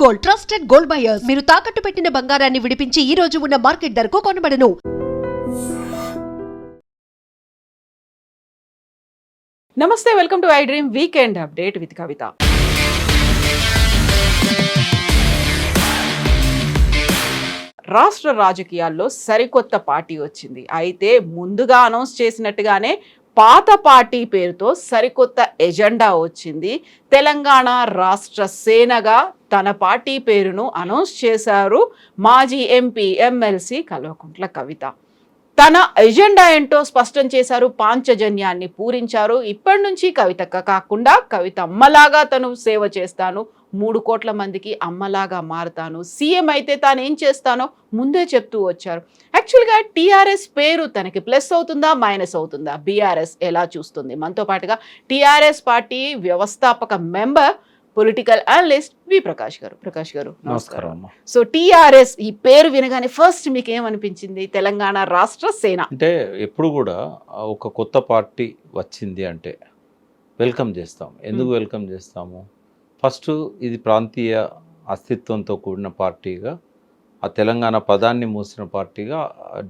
Gold, trusted gold buyers. మీరు తాకట్టు పెట్టిన బంగారాన్ని విడిపించి ఈ రోజు ఉన్న మార్కెట్ ధరకు కొనబడను. నమస్తే, welcome to I dream weekend update with Kavitha. రాష్ట్ర రాజకీయాల్లో సరికొత్త పార్టీ వచ్చింది. అయితే ముందుగా అనౌన్స్ చేసినట్టుగానే పాత పార్టీ పేరుతో సరికొత్త ఎజెండా వచ్చింది. తెలంగాణ రాష్ట్ర సేనగా తన పార్టీ పేరును అనౌన్స్ చేశారు మాజీ ఎంపీ ఎమ్మెల్సీ కల్వకుంట్ల కవిత. తన ఎజెండా ఏంటో స్పష్టం చేశారు. పాంచజన్యాన్ని పూరించారు. ఇప్పటి నుంచి కవితక్క కాకుండా కవిత అమ్మలాగా తను సేవ చేస్తాను, 3 కోట్ల మందికి అమ్మలాగా మారుతాను, సీఎం అయితే తాను ఏం చేస్తానో ముందే చెప్తూ వచ్చారు. యాక్చువల్గా టీఆర్ఎస్ పేరు తనకి ప్లస్ అవుతుందా మైనస్ అవుతుందా, బీఆర్ఎస్ ఎలా చూస్తుంది? మనతో పాటుగా టీఆర్ఎస్ పార్టీ వ్యవస్థాపక మెంబర్, పొలిటికల్ అనలిస్ట్ వి ప్రకాష్ గారు. ప్రకాష్ గారు నమస్కారం. సో టీఆర్ఎస్ ఈ పేరు వినగానే ఫస్ట్ మీకు ఏమనిపించింది? తెలంగాణ రాష్ట్ర సేన అంటే ఎప్పుడు కూడా ఒక కొత్త పార్టీ వచ్చింది అంటే వెల్కమ్ చేస్తాం. ఎందుకు వెల్కమ్ చేస్తాము? ఫస్ట్ ఇది ప్రాంతీయ అస్తిత్వంతో కూడిన పార్టీగా, ఆ తెలంగాణ పదాన్ని మూసిన పార్టీగా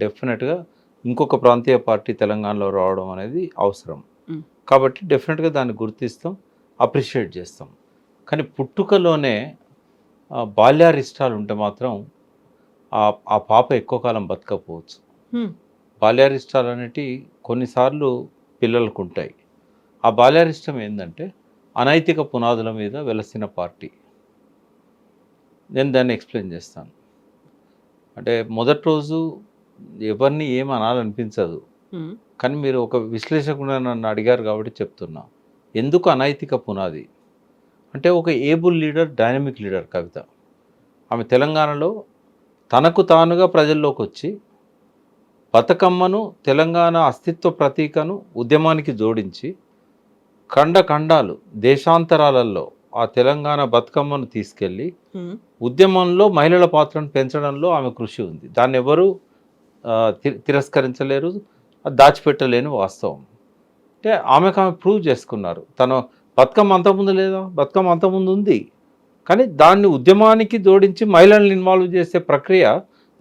డెఫినెట్గా ఇంకొక ప్రాంతీయ పార్టీ తెలంగాణలో రావడం అనేది అవసరం. కాబట్టి డెఫినెట్గా దాన్ని గుర్తిస్తాం, అప్రిషియేట్ చేస్తాం. కానీ పుట్టుకలోనే బాల్యారిష్టాలు ఉంటే మాత్రం ఆ పాప ఎక్కువ కాలం బతకపోవచ్చు. బాల్యారిష్టాలు అనేటివి కొన్నిసార్లు పిల్లలకు ఉంటాయి. ఆ బాల్యారిష్టం ఏంటంటే అనైతిక పునాదుల మీద వెలసిన పార్టీ. నేను దాన్ని ఎక్స్ప్లెయిన్ చేస్తాను. అంటే మొదటి రోజు ఎవరిని ఏం అనాలనిపించదు, కానీ మీరు ఒక విశ్లేషకుడు నన్ను అడిగారు కాబట్టి చెప్తున్నా. ఎందుకు అనైతిక పునాది అంటే, ఒక ఏబుల్ లీడర్, డైనమిక్ లీడర్ కవిత. ఆమె తెలంగాణలో తనకు తానుగా ప్రజల్లోకి వచ్చి బతుకమ్మను, తెలంగాణ అస్తిత్వ ప్రతీకను ఉద్యమానికి జోడించి ఖండాలు దేశాంతరాలలో ఆ తెలంగాణ బతుకమ్మను తీసుకెళ్ళి ఉద్యమంలో మహిళల పాత్రను పెంచడంలో ఆమె కృషి ఉంది. దాన్ని ఎవరు తిరస్కరించలేరు, దాచిపెట్టలేని వాస్తవం. అంటే ఆమె ప్రూవ్ చేసుకున్నారు. తను బతుకమ్మ అంతకుముందు లేదా? బతుకమ్మ అంతకుముందు ఉంది, కానీ దాన్ని ఉద్యమానికి జోడించి మహిళలను ఇన్వాల్వ్ చేసే ప్రక్రియ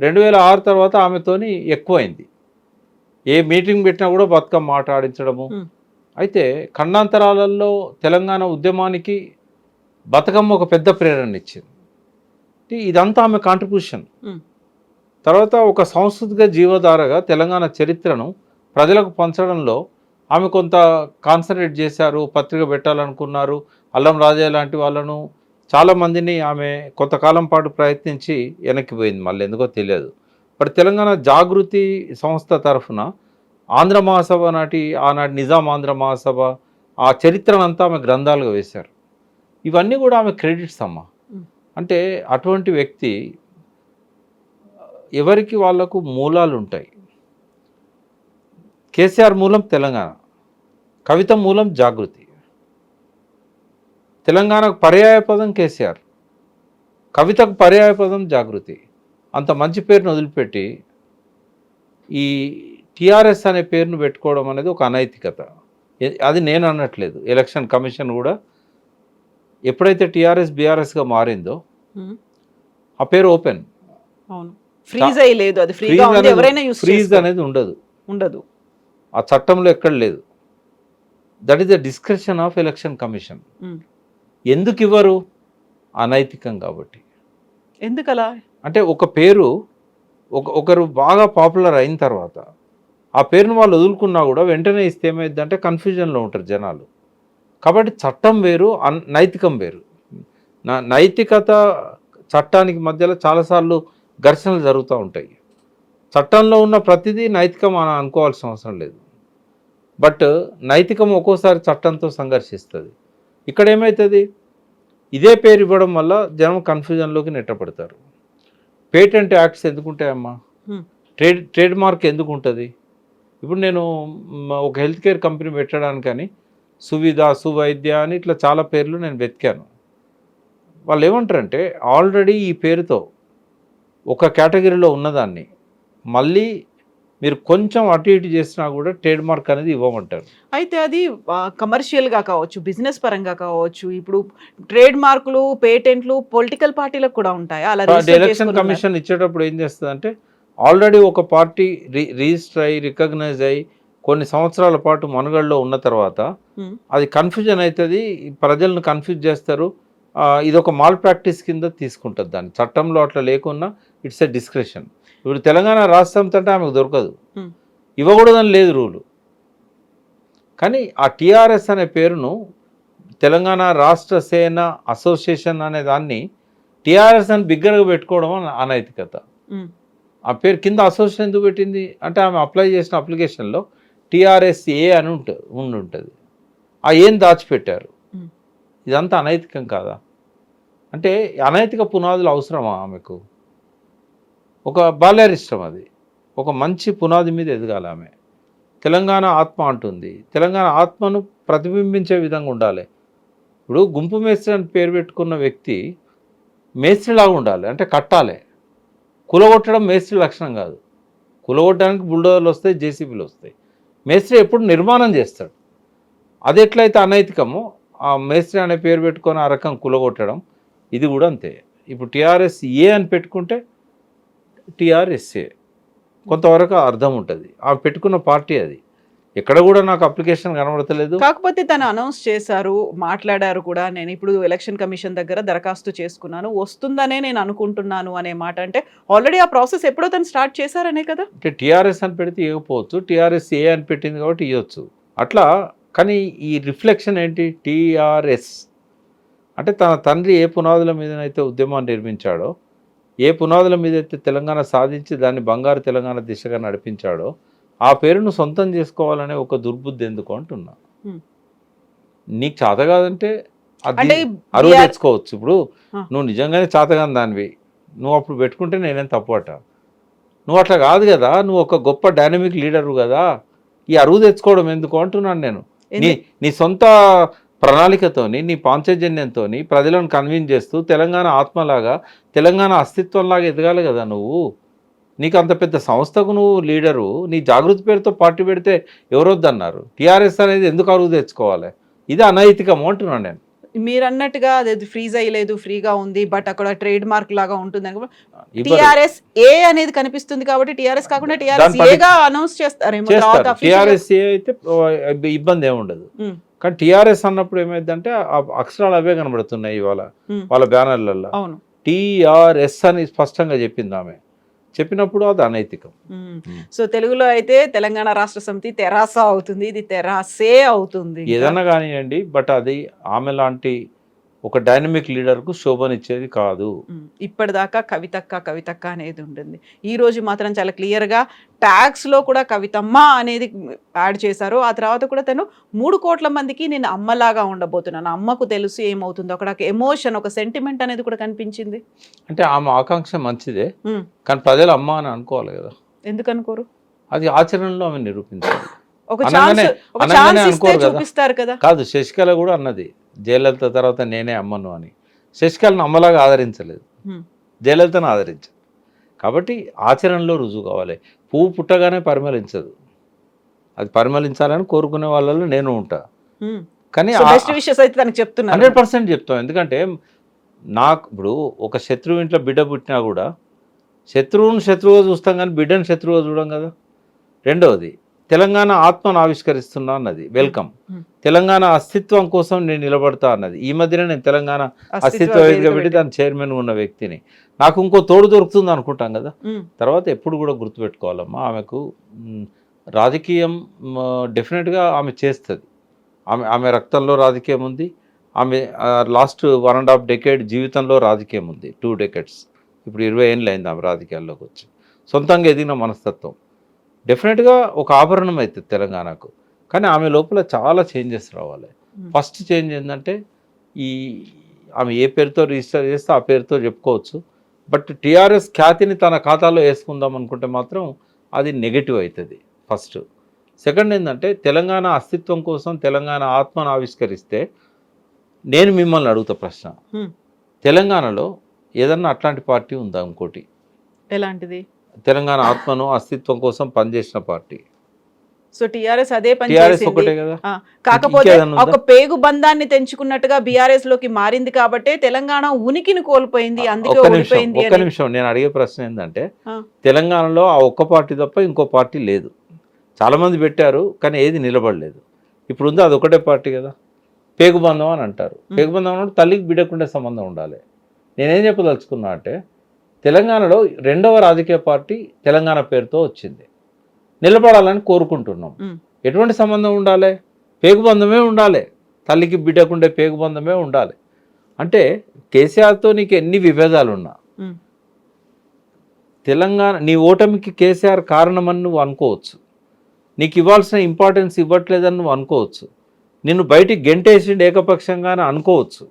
2006 తర్వాత ఆమెతోని ఎక్కువైంది. ఏ మీటింగ్ పెట్టినా కూడా బతుకమ్మ మాట ఆడించడము. అయితే ఖండాంతరాలలో తెలంగాణ ఉద్యమానికి బతుకమ్మ ఒక పెద్ద ప్రేరణ ఇచ్చింది. ఇదంతా ఆమె కాంట్రిబ్యూషన్. తర్వాత ఒక సాంస్కృతిక జీవధారగా తెలంగాణ చరిత్రను ప్రజలకు పంచడంలో ఆమె కొంత కాన్సన్ట్రేట్ చేశారు. పత్రిక పెట్టాలనుకున్నారు. అల్లం రాజయ్య లాంటి వాళ్ళను చాలామందిని ఆమె కొంతకాలం పాటు ప్రయత్నించి వెనక్కిపోయింది, మళ్ళీ ఎందుకో తెలియదు. బట్ తెలంగాణ జాగృతి సంస్థ తరఫున ఆంధ్ర మహాసభ ఆనాటి నిజాం ఆంధ్ర మహాసభ ఆ చరిత్రనంతా ఆమె గ్రంథాలుగా వేశారు. ఇవన్నీ కూడా ఆమె క్రెడిట్స్ అమ్మ. అంటే అటువంటి వ్యక్తి, ఎవరికి వాళ్లకు మూలాలు ఉంటాయి. కేసీఆర్ మూలం తెలంగాణ, కవిత మూలం జాగృతి. తెలంగాణకు పర్యాయ పదం కేసీఆర్, కవితకు పర్యాయ పదం జాగృతి. అంత మంచి పేరును వదిలిపెట్టి ఈ టీఆర్ఎస్ అనే పేరును పెట్టుకోవడం అనేది ఒక అనైతికత. అది నేను అనట్లేదు. ఎలక్షన్ కమిషన్ కూడా ఎప్పుడైతే టీఆర్ఎస్ బీఆర్ఎస్గా మారిందో ఆ పేరు ఓపెన్, ఫ్రీజ్ అనేది ఉండదు. ఆ చట్టంలో ఎక్కడ లేదు. That is the description of election commission. ఎందుకు ఇవ్వరు? అనైతికం కాబట్టి. ఎందుకలా అంటే ఒక పేరు ఒకరు బాగా పాపులర్ అయిన తర్వాత ఆ పేరును వాళ్ళు వదులుకున్నా కూడా వెంటనే ఇస్తే ఏమైందంటే కన్ఫ్యూజన్లో ఉంటారు జనాలు. కాబట్టి చట్టం వేరు, నైతికం వేరు. నైతికత చట్టానికి మధ్యలో చాలాసార్లు ఘర్షణలు జరుగుతూ ఉంటాయి. చట్టంలో ఉన్న ప్రతిదీ నైతికం అని అనుకోవాల్సిన అవసరం లేదు. బట్ నైతికం ఒక్కోసారి చట్టంతో సంఘర్షిస్తుంది. ఇక్కడ ఏమవుతుంది? ఇదే పేరు ఇవ్వడం వల్ల జనం కన్ఫ్యూజన్లోకి నెట్టపడతారు. పేటెంట్ యాక్ట్స్ ఎందుకుంటాయమ్మా? ట్రేడ్ మార్క్ ఎందుకు ఉంటుంది? ఇప్పుడు నేను ఒక హెల్త్ కేర్ కంపెనీ పెట్టడానికని సువిధ, సువైద్య అని ఇట్లా చాలా పేర్లు నేను వెతికాను. వాళ్ళు ఏమంటారంటే, ఆల్రెడీ ఈ పేరుతో ఒక కేటగిరీలో ఉన్నదాన్ని మళ్ళీ మీరు కొంచెం అటు ఇటు చేసినా కూడా ట్రేడ్ మార్క్ అనేది ఇవ్వమంటారు. అయితే అది కమర్షియల్ గా కావచ్చు, బిజినెస్ పరంగా కావచ్చు. ఇప్పుడు ట్రేడ్ మార్కులు, పేటెంట్లు పొలిటికల్ పార్టీలకు కూడా ఉంటాయా? అలా రిజిస్టర్ ఎలక్షన్ చేసుకుని ఉన్నారా? కమిషన్ ఇచ్చేటప్పుడు ఏం చేస్తుందంటే ఆల్రెడీ ఒక పార్టీ రిజిస్టర్ అయ్యి రికగ్నైజ్ అయ్యి కొన్ని సంవత్సరాల పాటు మనుగడలో ఉన్న తర్వాత ఉమ్, అది కన్ఫ్యూజన్ అవుతుంది, ప్రజలను కన్ఫ్యూజ్ చేస్తారు. ఇది ఒక మాల్ ప్రాక్టీస్ కింద తీసుకుంటుంది దాన్ని. చట్టంలో అట్లా లేకున్నా ఇట్స్ ఎ డిస్క్రిప్షన్. ఇప్పుడు తెలంగాణ రాష్ట్రం అంటే ఆమెకు దొరకదు, ఉమ్, ఇవ్వకూడదని లేదు రూలు. కానీ ఆ టీఆర్ఎస్ అనే పేరును తెలంగాణ రాష్ట్ర సేన అసోసియేషన్ అనే దాన్ని టీఆర్ఎస్ అని బిగ్గరగా పెట్టుకోవడం అనైతికత. ఉమ్, ఆ పేరు కింద అసోసియేషన్ ఎందుకు పెట్టింది అంటే ఆమె అప్లై చేసిన అప్లికేషన్లో టీఆర్ఎస్ఏ అని ఉంటుంది. ఆ ఏం దాచిపెట్టారు. ఉమ్. ఇదంతా అనైతికం కాదా? అంటే అనైతిక పునాదులు అవసరమా ఆమెకు? ఒక బాల్యారిష్టం అది. ఒక మంచి పునాది మీద ఎదగాలి ఆమె. తెలంగాణ ఆత్మ అంటుంది. తెలంగాణ ఆత్మను ప్రతిబింబించే విధంగా ఉండాలి. ఇప్పుడు గుంపు మేస్త్రి అని పేరు పెట్టుకున్న వ్యక్తి మేస్త్రిలాగా ఉండాలి, అంటే కట్టాలి. కులగొట్టడం మేస్త్రి లక్షణం కాదు. కులగొట్టడానికి బుల్డోజర్లు వస్తాయి, జేసీబీలు వస్తాయి. మేస్త్రి ఎప్పుడు నిర్మాణం చేస్తాడు. అది ఎట్లయితే అనైతికమో ఆ మేస్త్రి అనే పేరు పెట్టుకొని ఆ రకం కులగొట్టడం ఇది కూడా అంతే. ఇప్పుడు టీఆర్ఎస్ ఏ అని పెట్టుకుంటే టీఆర్ఎస్ఏ కొంతవరకు అర్థం ఉంటుంది. ఆమె పెట్టుకున్న పార్టీ అది. ఎక్కడ కూడా నాకు అప్లికేషన్ కనబడతలేదు. కాకపోతే తను అనౌన్స్ చేశారు, మాట్లాడారు కూడా. నేను ఇప్పుడు ఎలక్షన్ కమిషన్ దగ్గర దరఖాస్తు చేసుకున్నాను, వస్తుందనే నేను అనుకుంటున్నాను అనే మాట. అంటే ఆల్రెడీ ఆ ప్రాసెస్ ఎప్పుడో తను స్టార్ట్ చేశారనే కదా. అంటే టీఆర్ఎస్ అని పెడితే ఇవ్వకపోవచ్చు, టీఆర్ఎస్ ఏ అని పెట్టింది కాబట్టి ఇవ్వచ్చు అట్లా. కానీ ఈ రిఫ్లెక్షన్ ఏంటి? టీఆర్ఎస్ అంటే తన తండ్రి ఏ పునాదుల మీదనైతే ఉద్యమాన్ని నిర్మించాడో, ఏ పునాదుల మీద అయితే తెలంగాణ సాధించి దాన్ని బంగారు తెలంగాణ దిశగా నడిపించాడో ఆ పేరును సొంతం చేసుకోవాలనే ఒక దుర్బుద్ధి ఎందుకు అంటున్నా. నీకు చేత కాదంటే అంటే అది అరువు BR తెచ్చుకోవచ్చు. ఇప్పుడు నువ్వు నిజంగానే చేతగాని దానివి, నువ్వు అప్పుడు పెట్టుకుంటే నేనేం తప్పట. నువ్వు అట్లా కాదు కదా, నువ్వు ఒక గొప్ప డైనమిక్ లీడరు కదా, ఈ అరువు తెచ్చుకోవడం ఎందుకు అంటున్నాను నేను. నీ సొంత ప్రణాళికతోని, నీ పాంచజన్యంతో ప్రజలను కన్విన్స్ చేస్తూ తెలంగాణ ఆత్మలాగా, తెలంగాణ అస్తిత్వంలాగా ఎదగాలి కదా నువ్వు. నీకు అంత పెద్ద సంస్థకు నువ్వు లీడరు, నీ జాగృతి పేరుతో పార్టీ పెడితే ఎవరొద్దన్నారు? టీఆర్ఎస్ అనేది ఎందుకు అరువు తెచ్చుకోవాలి? ఇది అనైతికము అంటున్నాను నేను. మీరు అన్నట్టుగా అది ఫ్రీజ్ అయ్యలేదు, ఫ్రీగా ఉంది, బట్ అక్కడ ట్రేడ్ మార్క్ లాగా ఉంటుంది. ఇవ్వరు. టీఆర్ఎస్ ఏ అనేది కనిపిస్తుంది కాబట్టి టీఆర్ఎస్ కాకుండా టీఆర్ఎస్ ఏగా అనౌన్స్ చేస్తారేమో తర్వాత official గా. టీఆర్ఎస్ ఏ అయితే ఇబ్బంది ఏముండదు. ఉమ్, కానీ టీఆర్ఎస్ అన్నప్పుడు ఏమైందంటే ఆ అక్షరాలు అవే కనబడుతున్నాయి ఇవాళ ఉమ్, వాళ్ళ బ్యానర్లలో. అవును. టీఆర్ఎస్ అని స్పష్టంగా చెప్పింది ఆమె. చెప్పినప్పుడు అది అనైతికం. సో తెలుగులో అయితే తెలంగాణ రాష్ట్ర సమితి తెరాస అవుతుంది, ఇది తెరాసే అవుతుంది. ఏదన్నా కానివ్వండి, బట్ అది ఆమె లాంటి ఒక డైనమిక్ లీడర్కు శోభనిచ్చేది కాదు. ఇప్పటిదాకా కవితక్క అనేది ఉంటుంది. ఈ రోజు మాత్రం చాలా క్లియర్గా ట్యాక్స్లో కూడా కవితమ్మ అనేది యాడ్ చేశారు. ఆ తర్వాత కూడా తను 3 కోట్ల మందికి నేను అమ్మలాగా ఉండబోతున్నాను, అమ్మకు తెలుసు ఏమవుతుందో, అక్కడ ఒక ఎమోషన్, ఒక సెంటిమెంట్ అనేది కూడా కనిపించింది. అంటే ఆమె ఆకాంక్ష మంచిదే, ఉమ్, కానీ ప్రజలు అమ్మ అని అనుకోవాలి కదా. ఎందుకు అనుకోరు? అది ఆచరణలో ఆమె నిరూపించాలి. ఒక అనగానే ఛాన్స్ ఇస్తే అనుకోరు కదా. చూపిస్తారు కదా. కాదు, శశికళ కూడా అన్నది జయలలిత తర్వాత నేనే అమ్మను అని. శశికళను అమ్మలాగా ఆదరించలేదు, ఉమ్, జయలలితను ఆదరించదు. కాబట్టి ఆచరణలో రుజువు కావాలి. పువ్వు పుట్టగానే పరిమళించదు, అది పరిమళించాలని కోరుకునే వాళ్ళలో నేను ఉంటా. ఉమ్. కానీ సో బెస్ట్ విషెస్ అయితే తనకి చెప్తున్నారు. 100% చెప్తాం. ఎందుకంటే నాకు ఇప్పుడు ఒక శత్రువు ఇంట్లో బిడ్డ పుట్టినా కూడా శత్రువును శత్రువుగా చూస్తాం, కానీ బిడ్డను శత్రువుగా చూడం కదా. రెండవది, తెలంగాణ ఆత్మను ఆవిష్కరిస్తున్నా అన్నది వెల్కమ్. తెలంగాణ అస్తిత్వం కోసం నేను నిలబడతా అన్నది. ఈ మధ్యనే నేను తెలంగాణ అస్తిత్వ వేదిక పెట్టి దాని చైర్మన్ ఉన్న వ్యక్తిని. నాకు ఇంకో తోడు దొరుకుతుంది అనుకుంటాం కదా. తర్వాత ఎప్పుడు కూడా గుర్తుపెట్టుకోవాలమ్మా, ఆమెకు రాజకీయం డెఫినెట్గా ఆమె చేస్తుంది. ఆమె రక్తంలో రాజకీయం ఉంది. ఆమె లాస్ట్ 1.5 డెకేడ్ జీవితంలో రాజకీయం ఉంది. 2 డెకేడ్స్, ఇప్పుడు 20 ఏళ్ళు అయింది ఆమె రాజకీయాల్లోకి వచ్చి. సొంతంగా ఎదిగిన మనస్తత్వం డెఫినెట్గా ఒక ఆభరణం అవుతుంది తెలంగాణకు. కానీ ఆమె లోపల చాలా చేంజెస్ రావాలి. ఫస్ట్ చేంజ్ ఏంటంటే ఆమె ఏ పేరుతో రిజిస్టర్ చేస్తే ఆ పేరుతో చెప్పుకోవచ్చు. బట్ టీఆర్ఎస్ ఖ్యాతిని తన ఖాతాలో వేసుకుందాం అనుకుంటే మాత్రం అది నెగటివ్ అవుతుంది ఫస్ట్. సెకండ్ ఏంటంటే తెలంగాణ అస్తిత్వం కోసం తెలంగాణ ఆత్మను ఆవిష్కరిస్తే నేను మిమ్మల్ని అడుగుతా ప్రశ్న, తెలంగాణలో ఏదన్నా అట్లాంటి పార్టీ ఉందా ఇంకోటి? ఎలాంటిది? తెలంగాణ ఆత్మను అస్తిత్వం కోసం పనిచేసిన పార్టీ. సో టిఆర్ఎస్ అదే పని టీఆర్ఎస్ చేసింది. ఒకటే కదా. కాకపోతే ఇంకేదన్నా ఉందా? ఒక పేగు బంధాన్ని తెంచుకున్నట్టుగా బీఆర్ఎస్ లోకి మారింది కాబట్టి తెలంగాణ ఉనికిని కోల్పోయింది, అందుకే ఓడిపోయింది ఒక్క అని. నిమిషం నేను అడిగే ప్రశ్న ఏంటంటే, ఆ. తెలంగాణలో ఆ ఒక్క పార్టీ తప్ప ఇంకో పార్టీ లేదు. చాలా మంది పెట్టారు కానీ ఏది నిలబడలేదు. ఇప్పుడు ఉంది అది ఒకటే పార్టీ కదా. పేగుబంధం అని అంటారు. పేగుబంధం అంటే తల్లికి బిడ్డకుండే సంబంధం ఉండాలి. నేనేం చెప్పదలుచుకున్నా అంటే, తెలంగాణలో రెండవ రాజకీయ పార్టీ తెలంగాణ పేరుతో వచ్చింది. నిలబడాలని కోరుకుంటున్నాం. ఎటువంటి సంబంధం ఉండాలి? పేగుబంధమే ఉండాలి. తల్లికి బిడ్డకుండే పేగుబంధమే ఉండాలి. అంటే కేసీఆర్తో నీకు ఎన్ని విభేదాలు ఉన్నా, తెలంగాణ నీ ఓటమికి కేసీఆర్ కారణమని నువ్వు అనుకోవచ్చు. నీకు ఇవ్వాల్సిన ఇంపార్టెన్స్ ఇవ్వట్లేదని నువ్వు అనుకోవచ్చు. నిన్ను బయటికి గెంటేసిండి ఏకపక్షంగానే అనుకోవచ్చు.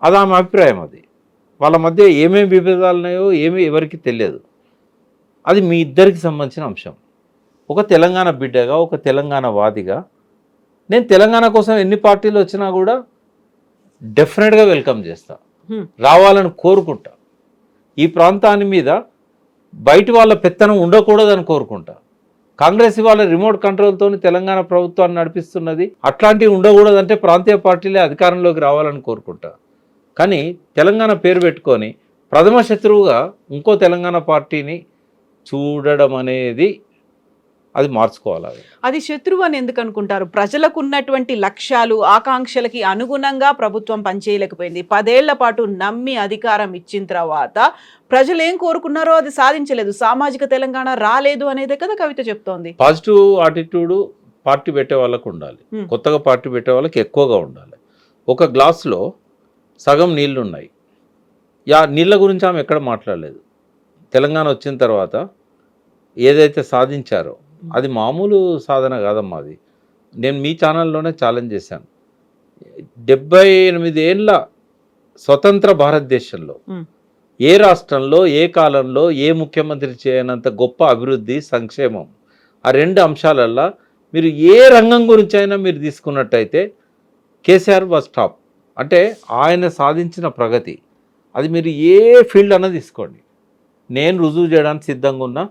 అది ఆమె అభిప్రాయం. అది వాళ్ళ మధ్య ఏమేమి విభేదాలు ఉన్నాయో ఏమీ ఎవరికి తెలియదు. అది మీ ఇద్దరికి సంబంధించిన అంశం. ఒక తెలంగాణ బిడ్డగా, ఒక తెలంగాణ వాదిగా నేను తెలంగాణ కోసం ఎన్ని పార్టీలు వచ్చినా కూడా డెఫినెట్గా వెల్కమ్ చేస్తా, రావాలని కోరుకుంటా. ఈ ప్రాంతాన్ని మీద బయటి వాళ్ళ పెత్తనం ఉండకూడదని కోరుకుంటా. కాంగ్రెస్ ఇవాళ రిమోట్ కంట్రోల్తో తెలంగాణ ప్రభుత్వాన్ని నడిపిస్తున్నది. అట్లాంటివి ఉండకూడదంటే ప్రాంతీయ పార్టీలే అధికారంలోకి రావాలని కోరుకుంటా. కానీ తెలంగాణ పేరు పెట్టుకొని ప్రథమ శత్రువుగా ఇంకో తెలంగాణ పార్టీని చూడడం అనేది అది మార్చుకోవాలి. అది శత్రువు అని ఎందుకు అనుకుంటారు? ప్రజలకు ఉన్నటువంటి లక్ష్యాలు, ఆకాంక్షలకి అనుగుణంగా ప్రభుత్వం పనిచేయలేకపోయింది. 10 ఏళ్ల పాటు నమ్మి అధికారం ఇచ్చిన తర్వాత ప్రజలు ఏం కోరుకున్నారో అది సాధించలేదు. సామాజిక తెలంగాణ రాలేదు అనేదే కదా కవిత చెప్తోంది. పాజిటివ్ ఆటిట్యూడ్ పార్టీ పెట్టే వాళ్ళకు ఉండాలి. కొత్తగా పార్టీ పెట్టే వాళ్ళకి ఎక్కువగా ఉండాలి. ఒక గ్లాసులో సగం నీళ్లు ఉన్నాయి. నీళ్ళ గురించి ఆమె ఎక్కడ మాట్లాడలేదు. తెలంగాణ వచ్చిన తర్వాత ఏదైతే సాధించారో అది మామూలు సాధన కాదమ్మా. అది నేను మీ ఛానల్లోనే ఛాలెంజ్ చేశాను. 78 ఏళ్ళ స్వతంత్ర భారతదేశంలో ఏ రాష్ట్రంలో, ఏ కాలంలో, ఏ ముఖ్యమంత్రి చేయనంత గొప్ప అభివృద్ధి, సంక్షేమం, ఆ 2 అంశాలల్లో మీరు ఏ రంగం గురించి అయినా మీరు తీసుకున్నట్టయితే కేసీఆర్ వాజ్ టాప్. అంటే ఆయన సాధించిన ప్రగతి అది మీరు ఏ ఫీల్డ్ అన్నా తీసుకోండి, నేను రుజువు చేయడానికి సిద్ధంగా ఉన్నా.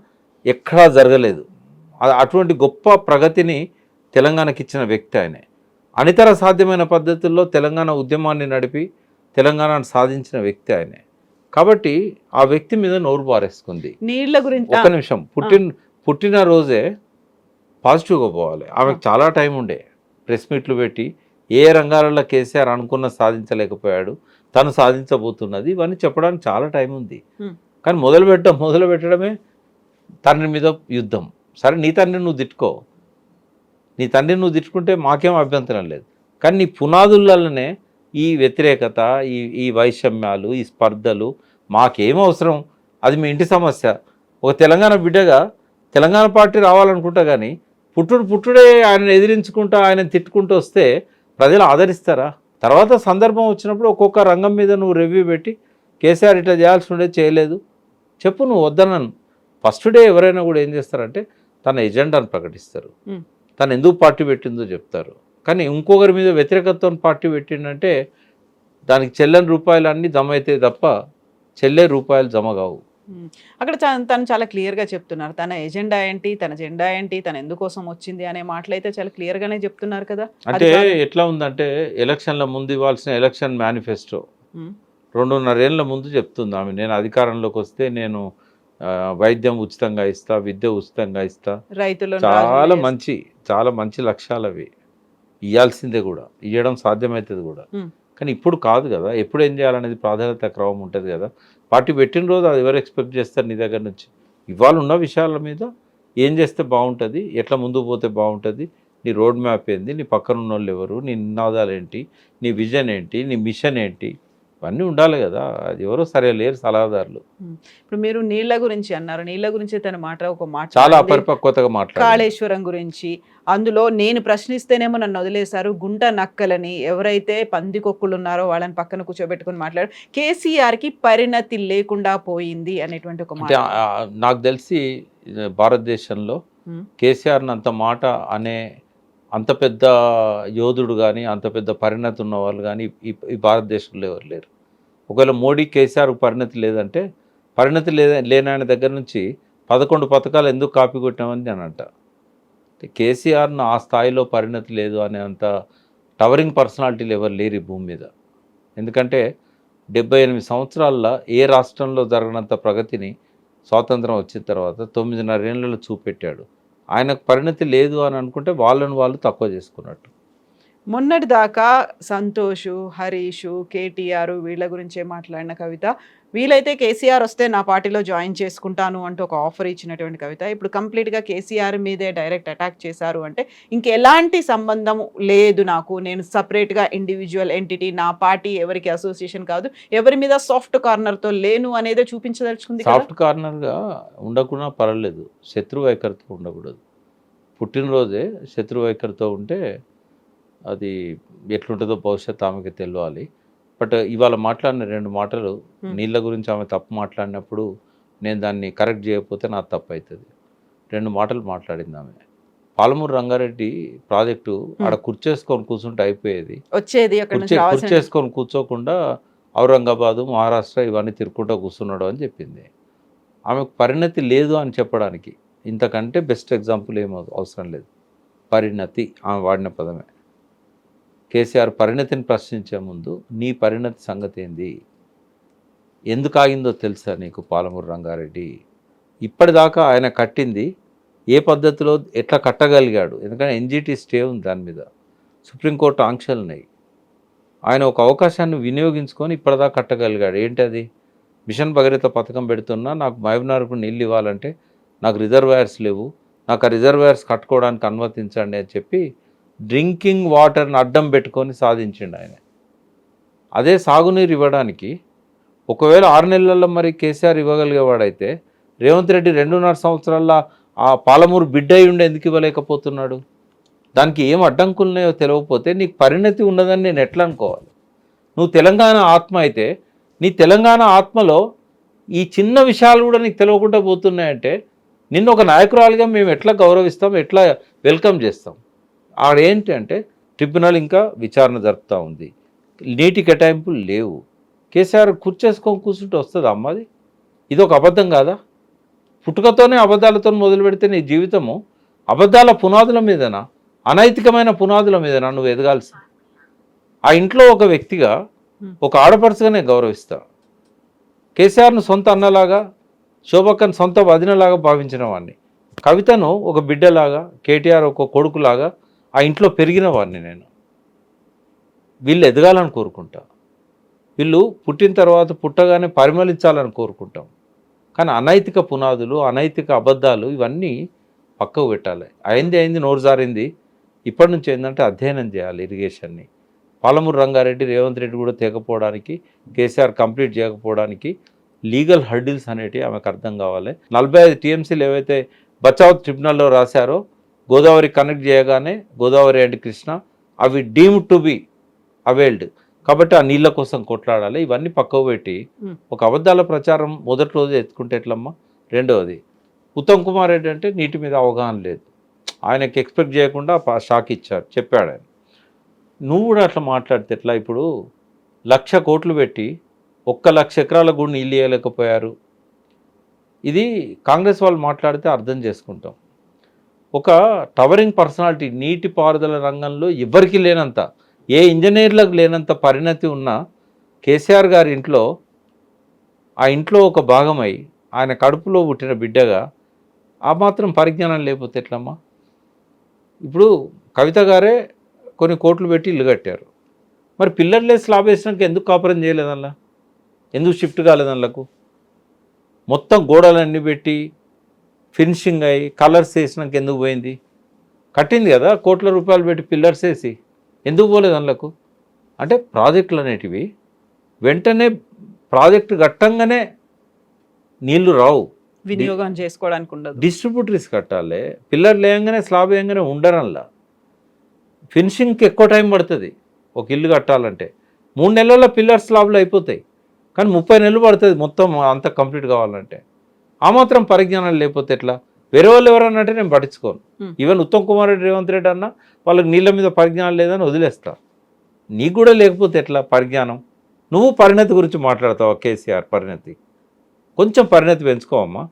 ఎక్కడా జరగలేదు. అటువంటి గొప్ప ప్రగతిని తెలంగాణకి ఇచ్చిన వ్యక్తి ఆయనే. అనితర సాధ్యమైన పద్ధతుల్లో తెలంగాణ ఉద్యమాన్ని నడిపి తెలంగాణను సాధించిన వ్యక్తి ఆయనే. కాబట్టి ఆ వ్యక్తి మీద నోరు పారేసుకుంది. నీళ్ళ గురించి ఒక్క నిమిషం, పుట్టిన రోజే పాజిటివ్గా పోవాలి. ఆమెకు చాలా టైం ఉండే. ప్రెస్ మీట్లు పెట్టి ఏ రంగాలలో కేసీఆర్ అనుకున్న సాధించలేకపోయాడు, తను సాధించబోతున్నది, ఇవన్నీ చెప్పడానికి చాలా టైం ఉంది. కానీ మొదలు పెట్టడమే తండ్రి మీద యుద్ధం. సరే, నీ తండ్రిని నువ్వు తిట్టుకో, నీ తండ్రిని నువ్వు తిట్టుకుంటే మాకేం అభ్యంతరం లేదు. కానీ నీ పునాదులనే ఈ వ్యతిరేకత, ఈ వైషమ్యాలు, ఈ స్పర్ధలు మాకేం అవసరం? అది మీ ఇంటి సమస్య. ఒక తెలంగాణ బిడ్డగా తెలంగాణ పార్టీ రావాలనుకుంటా, కానీ పుట్టుడే ఆయన ఎదిరించుకుంటా, ఆయన తిట్టుకుంటూ వస్తే ప్రజలు ఆదరిస్తారా? తర్వాత సందర్భం వచ్చినప్పుడు ఒక్కొక్క రంగం మీద నువ్వు రివ్యూ పెట్టి కేసీఆర్ ఇట్లా చేయాల్సి ఉండే చేయలేదు చెప్పు, నువ్వు వద్దనను. ఫస్ట్ డే ఎవరైనా కూడా ఏం చేస్తారంటే తన ఎజెండాను ప్రకటిస్తారు, తను ఎందుకు పార్టీ పెట్టిందో చెప్తారు. కానీ ఇంకొకరి మీద వ్యతిరేకతతో పార్టీ పెట్టిందంటే దానికి చెల్లని రూపాయలు అన్నీ జమ అవుతాయి తప్ప చెల్లే రూపాయలు జమ కావు. అక్కడ తను చాలా క్లియర్గా చెప్తున్నారు. తన ఎజెండా ఏంటి, తన జెండా ఏంటి, తను ఎందుకోసం వచ్చింది అనే మాటలైతే చాలా క్లియర్గానే చెప్తున్నారు కదా. అంటే ఎట్లా ఉందంటే ఎలక్షన్ల ముందు ఇవ్వాల్సిన ఎలక్షన్ మేనిఫెస్టో 2.5 ఏళ్ళ ముందు చెప్తుంది ఆమె. నేను అధికారంలోకి వస్తే నేను వైద్యం ఉచితంగా ఇస్తా, విద్య ఉచితంగా ఇస్తా, రైతులు చాలా మంచి లక్ష్యాలు అవి. ఇవ్వాల్సిందే కూడా, ఇవ్వడం సాధ్యమవుతుంది కూడా. కానీ ఇప్పుడు కాదు కదా. ఎప్పుడు ఏం చేయాలనేది ప్రాధాన్యత క్రమం ఉంటుంది కదా. పార్టీ పెట్టిన రోజు అది ఎవరు ఎక్స్పెక్ట్ చేస్తారు నీ దగ్గర నుంచి? ఇవాళ ఉన్న విషయాల మీద ఏం చేస్తే బాగుంటుంది, ఎట్లా ముందుకు పోతే బాగుంటుంది, నీ రోడ్ మ్యాప్ ఏంది, నీ పక్కన ఉన్న వాళ్ళు ఎవరు, నీ నినాదాలు ఏంటి, నీ విజన్ ఏంటి, నీ మిషన్ ఏంటి, ఇవన్నీ ఉండాలి కదా. అది ఎవరో సరే లేరు సలహాదారులు. ఇప్పుడు మీరు నీళ్ళ గురించి అన్నారు. నీళ్ళ గురించి తన ఒక మాట చాలా అపరిపక్వతగా మాట్లాడారు. కాళేశ్వరం గురించి అందులో నేను ప్రశ్నిస్తేనేమో నన్ను వదిలేశారు. గుంట నక్కలని ఎవరైతే పందికొక్కులు ఉన్నారో వాళ్ళని పక్కన కూర్చోబెట్టుకుని మాట్లాడారు. కేసీఆర్కి పరిణతి లేకుండా పోయింది అనేటువంటి ఒక మాట. నాకు తెలిసి భారతదేశంలో కేసీఆర్ని అంత మాట అనే అంత పెద్ద యోధుడు కానీ, అంత పెద్ద పరిణతి ఉన్న వాళ్ళు కానీ ఈ భారతదేశంలో ఎవరు లేరు. ఒకవేళ మోడీ కేసీఆర్ పరిణతి లేదంటే పరిణతి లేని ఆయన దగ్గర నుంచి 11 పథకాలు ఎందుకు కాపీ కొట్టామని నేను అంట. కేసీఆర్ను ఆ స్థాయిలో పరిణతి లేదు అనేంత టవరింగ్ పర్సనాలిటీలు ఎవరు లేరు ఈ భూమి మీద. ఎందుకంటే 78 సంవత్సరాల్లో ఏ రాష్ట్రంలో జరగనంత ప్రగతిని స్వాతంత్రం వచ్చిన తర్వాత 9.5 ఏళ్లలో చూపెట్టాడు. ఆయనకు పరిణతి లేదు అని అనుకుంటే వాళ్ళని వాళ్ళు తక్కువ చేసుకున్నట్టు. మొన్నటి దాకా సంతోష్, హరీష్, కేటీఆర్ వీళ్ళ గురించే మాట్లాడిన కవిత, వీలైతే కేసీఆర్ వస్తే నా పార్టీలో జాయిన్ చేసుకుంటాను అంటూ ఒక ఆఫర్ ఇచ్చినటువంటి కవిత ఇప్పుడు కంప్లీట్గా కేసీఆర్ మీదే డైరెక్ట్ అటాక్ చేశారు. అంటే ఇంకెలాంటి సంబంధం లేదు నాకు, నేను సపరేట్గా ఇండివిజువల్ ఎంటిటీ, నా పార్టీ ఎవరికి అసోసియేషన్ కాదు, ఎవరి మీద సాఫ్ట్ కార్నర్తో లేను అనేదే చూపించదలుచుకుంది. సాఫ్ట్ కార్నర్గా ఉండకుండా పర్వాలేదు, శత్రు వైఖరితో ఉండకూడదు. పుట్టినరోజే శత్రు వైఖరితో ఉంటే అది ఎట్లుంటుందో భవిష్యత్తు ఆమెకి తెలియాలి. బట్ ఇవాళ మాట్లాడిన 2 మాటలు, నీళ్ళ గురించి ఆమె తప్పు మాట్లాడినప్పుడు నేను దాన్ని కరెక్ట్ చేయకపోతే నాకు తప్పు అవుతుంది. 2 మాటలు మాట్లాడింది ఆమె. పాలమూరు రంగారెడ్డి ప్రాజెక్టు ఆడ కుర్చేసుకొని కూర్చుంటే అయిపోయేది, వచ్చేది కుర్చేసుకొని కూర్చోకుండా ఔరంగాబాదు, మహారాష్ట్ర ఇవన్నీ తిరుక్కుంటూ కూర్చున్నాడు అని చెప్పింది. ఆమెకు పరిణతి లేదు అని చెప్పడానికి ఇంతకంటే బెస్ట్ ఎగ్జాంపుల్ ఏమో అవసరం లేదు. పరిణతి ఆమె వాడిన పదమే. కేసీఆర్ పరిణతిని ప్రశ్నించే ముందు నీ పరిణతి సంగతి ఏంది, ఎందుకు ఆగిందో తెలుసా నీకు పాలమూరు రంగారెడ్డి? ఇప్పటిదాకా ఆయన కట్టింది ఏ పద్ధతిలో ఎట్లా కట్టగలిగాడు? ఎందుకంటే ఎన్జిటి స్టే ఉంది దాని మీద, సుప్రీంకోర్టు ఆంక్షలు ఉన్నాయి. ఆయన ఒక అవకాశాన్ని వినియోగించుకొని ఇప్పటిదాకా కట్టగలిగాడు. ఏంటి అది? మిషన్ భగీరథ పథకం పెడుతున్నా, నాకు మహబూబ్నగర్కు నీళ్ళు ఇవ్వాలంటే నాకు రిజర్వాయర్స్ లేవు, నాకు ఆ రిజర్వాయర్స్ కట్టుకోవడానికి అనుమతించండి అని చెప్పి డ్రింకింగ్ వాటర్ని అడ్డం పెట్టుకొని సాధించిండు ఆయన. అదే సాగునీరు ఇవ్వడానికి ఒకవేళ 6 నెలల్లో మరి కేసీఆర్ ఇవ్వగలిగేవాడైతే రేవంత్ రెడ్డి 2.5 సంవత్సరాల్లో ఆ పాలమూరు బిడ్డ అయి ఉండి ఎందుకు ఇవ్వలేకపోతున్నాడు? దానికి ఏం అడ్డంకులున్నాయో తెలియకపోతే నీకు పరిణతి ఉండదని నేను ఎట్లా అనుకోవాలి? నువ్వు తెలంగాణ ఆత్మ అయితే నీ తెలంగాణ ఆత్మలో ఈ చిన్న విషయాలు కూడా నీకు తెలియకుండా పోతున్నాయంటే నిన్ను ఒక నాయకురాలుగా మేము ఎట్లా గౌరవిస్తాం, ఎట్లా వెల్కమ్ చేస్తాం? ఆడేంటి అంటే ట్రిబ్యునల్ ఇంకా విచారణ జరుపుతూ ఉంది, నీటి కేటాయింపులు లేవు. కేసీఆర్ కూర్చేసుకొని కూర్చుంటే వస్తుంది అమ్మది? ఇది ఒక అబద్ధం కాదా? పుట్టుకతోనే అబద్ధాలతో మొదలు పెడితే నీ జీవితము అబద్ధాల పునాదుల మీదనా, అనైతికమైన పునాదుల మీదనా నువ్వు ఎదగాల్సింది? ఆ ఇంట్లో ఒక వ్యక్తిగా, ఒక ఆడపడుచుగానే గౌరవిస్తా. కేసీఆర్ను సొంత అన్నలాగా, శోభక్కను సొంత వదినలాగా భావించిన వాడిని, కవితను ఒక బిడ్డలాగా, కేటీఆర్ ఒక కొడుకులాగా ఆ ఇంట్లో పెరిగిన వాడిని నేను. వీళ్ళు ఎదగాలని కోరుకుంటా, వీళ్ళు పుట్టిన తర్వాత పుట్టగానే పరిమళించాలని కోరుకుంటాం. కానీ అనైతిక పునాదులు, అనైతిక అబద్ధాలు ఇవన్నీ పక్కకు పెట్టాలి. అయింది నోరు జారింది. ఇప్పటి నుంచి ఏంటంటే అధ్యయనం చేయాలి ఇరిగేషన్ని. పాలమూరు రంగారెడ్డి, రేవంత్ రెడ్డి కూడా తెగపోవడానికి, కేసీఆర్ కంప్లీట్ చేయకపోవడానికి లీగల్ హర్డిల్స్ అనేటివి ఆమెకు అర్థం కావాలి. 45 టీఎంసీలు ఏవైతే బచావ్ ట్రిబ్యునల్లో రాశారో, గోదావరి కనెక్ట్ చేయగానే గోదావరి అండ్ కృష్ణ అవి డీమ్డ్ టు బి అవైల్డ్ కాబట్టి ఆ నీళ్ళ కోసం కొట్లాడాలి. ఇవన్నీ పక్కకు పెట్టి ఒక అబద్ధాల ప్రచారం మొదటి రోజు ఎత్తుకుంటే ఎట్లమ్మా? రెండవది, ఉత్తమ్ కుమార్ రెడ్డి అంటే నీటి మీద అవగాహన లేదు, ఆయనకి ఎక్స్పెక్ట్ చేయకుండా షాక్ ఇచ్చారు, చెప్పాడు ఆయన. నువ్వు కూడా అట్లా మాట్లాడితే ఎట్లా? ఇప్పుడు 1,00,000 కోట్లు పెట్టి 1,00,000 ఎకరాలకు కూడా నీళ్ళు ఇవ్వలేకపోయారు. ఇది కాంగ్రెస్ వాళ్ళు మాట్లాడితే అర్థం చేసుకుంటాం. ఒక టవరింగ్ పర్సనాలిటీ, నీటిపారుదల రంగంలో ఎవరికి లేనంత, ఏ ఇంజనీర్లకు లేనంత పరిణతి ఉన్న కేసీఆర్ గారి ఇంట్లో, ఆ ఇంట్లో ఒక భాగమై ఆయన కడుపులో పుట్టిన బిడ్డగా ఆ మాత్రం పరిజ్ఞానం లేకపోతే ఎట్లమ్మా? ఇప్పుడు కవిత గారే కొన్ని కోట్లు పెట్టి ఇల్లు కట్టారు, మరి పిల్లర్లే స్లాబ్ వేసినాక ఎందుకు కాపురం చేయలేదల్లా? ఎందుకు షిఫ్ట్ కాలేదల్లకు? మొత్తం గోడలన్నీ పెట్టి ఫినిషింగ్ అయ్యి కలర్స్ వేసినాక ఎందుకు పోయింది? కట్టింది కదా కోట్ల రూపాయలు పెట్టి పిల్లర్స్ వేసి, ఎందుకు పోలేదు అందులకు? అంటే ప్రాజెక్టులు అనేటివి వెంటనే ప్రాజెక్టు కట్టంగానే నీళ్లు రావు, వినియోగం చేసుకోవడానికి ఉండదు, డిస్ట్రిబ్యూటరీస్ కట్టాలి. Pillar లేయంగానే slab వేయంగానే ఉండరల్లా. ఫినిషింగ్కి ఎక్కువ టైం పడుతుంది. ఒక ఇల్లు కట్టాలంటే 3 నెలల్లో పిల్లర్ స్లాబ్లు అయిపోతాయి, కానీ 30 నెలలు పడుతుంది మొత్తం అంతా కంప్లీట్ కావాలంటే. ఆ మాత్రం పరిజ్ఞానం లేకపోతే ఎట్లా? వేరే వాళ్ళు ఎవరన్నా అంటే నేను పట్టించుకోను. ఈవెన్ ఉత్తమ్ కుమార్ రెడ్డి, రేవంత్ రెడ్డి అన్న వాళ్ళకి నీళ్ళ మీద పరిజ్ఞానం లేదని వదిలేస్తా. నీకు కూడా లేకపోతే ఎట్లా పరిజ్ఞానం? నువ్వు పరిణతి గురించి మాట్లాడతావా? కేసీఆర్ పరిణతి కొంచెం పరిణతి పెంచుకోవమ్మా.